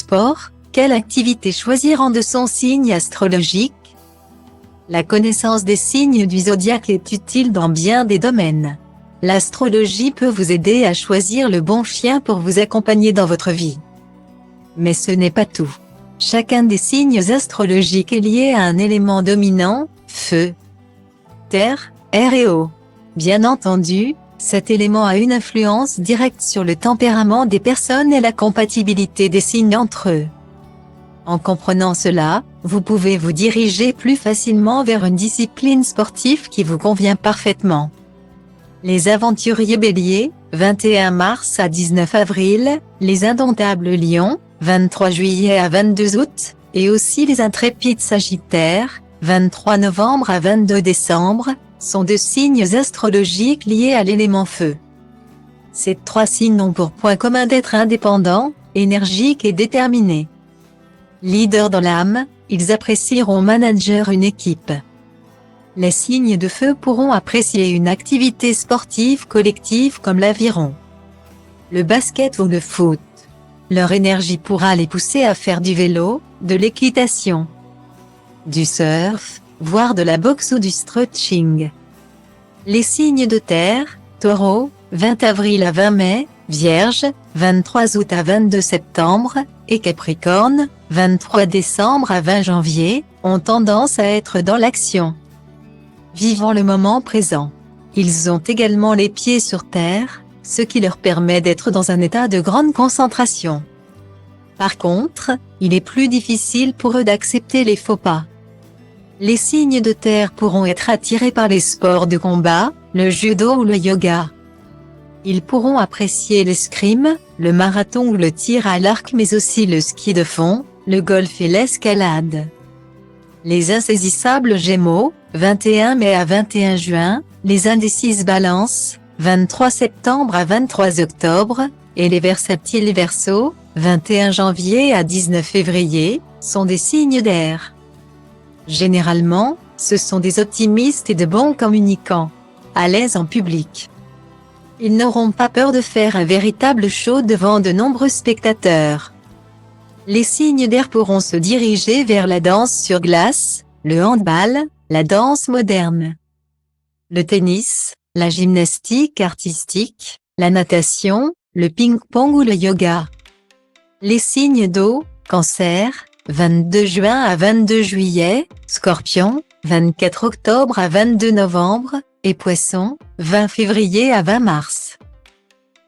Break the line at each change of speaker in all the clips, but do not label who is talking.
Sport, quelle activité choisir en de son signe astrologique? La connaissance des signes du zodiaque est utile dans bien des domaines. L'astrologie peut vous aider à choisir le bon chien pour vous accompagner dans votre vie. Mais ce n'est pas tout. Chacun des signes astrologiques est lié à un élément dominant, feu, terre, air et eau. Bien entendu, cet élément a une influence directe sur le tempérament des personnes et la compatibilité des signes entre eux. En comprenant cela, vous pouvez vous diriger plus facilement vers une discipline sportive qui vous convient parfaitement. Les aventuriers Bélier, 21 mars à 19 avril, les indomptables Lions, 23 juillet à 22 août, et aussi les intrépides Sagittaires, 23 novembre à 22 décembre, sont deux signes astrologiques liés à l'élément feu. Ces trois signes ont pour point commun d'être indépendants, énergiques et déterminés. Leaders dans l'âme, ils apprécieront manager une équipe. Les signes de feu pourront apprécier une activité sportive collective comme l'aviron, le basket ou le foot. Leur énergie pourra les pousser à faire du vélo, de l'équitation, du surf, voire de la boxe ou du stretching. Les signes de terre, Taureau, 20 avril à 20 mai, Vierge, 23 août à 22 septembre, et Capricorne, 23 décembre à 20 janvier, ont tendance à être dans l'action, vivant le moment présent. Ils ont également les pieds sur terre, ce qui leur permet d'être dans un état de grande concentration. Par contre, il est plus difficile pour eux d'accepter les faux pas. Les signes de terre pourront être attirés par les sports de combat, le judo ou le yoga. Ils pourront apprécier l'escrime, le marathon ou le tir à l'arc mais aussi le ski de fond, le golf et l'escalade. Les insaisissables Gémeaux, 21 mai à 21 juin, les indécises Balances, 23 septembre à 23 octobre, et les versatiles Verseaux, 21 janvier à 19 février, sont des signes d'air. Généralement, ce sont des optimistes et de bons communicants, à l'aise en public. Ils n'auront pas peur de faire un véritable show devant de nombreux spectateurs. Les signes d'air pourront se diriger vers la danse sur glace, le handball, la danse moderne, le tennis, la gymnastique artistique, la natation, le ping-pong ou le yoga. Les signes d'eau, Cancer, 22 juin à 22 juillet, Scorpion, 24 octobre à 22 novembre, et Poisson, 20 février à 20 mars,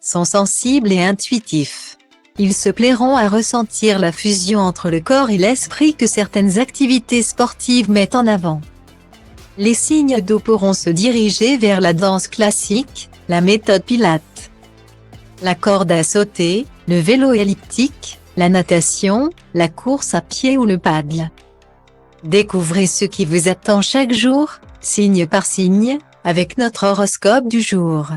sont sensibles et intuitifs. Ils se plairont à ressentir la fusion entre le corps et l'esprit que certaines activités sportives mettent en avant. Les signes d'eau pourront se diriger vers la danse classique, la méthode Pilates, la corde à sauter, le vélo elliptique, la natation, la course à pied ou le paddle. Découvrez ce qui vous attend chaque jour, signe par signe, avec notre horoscope du jour.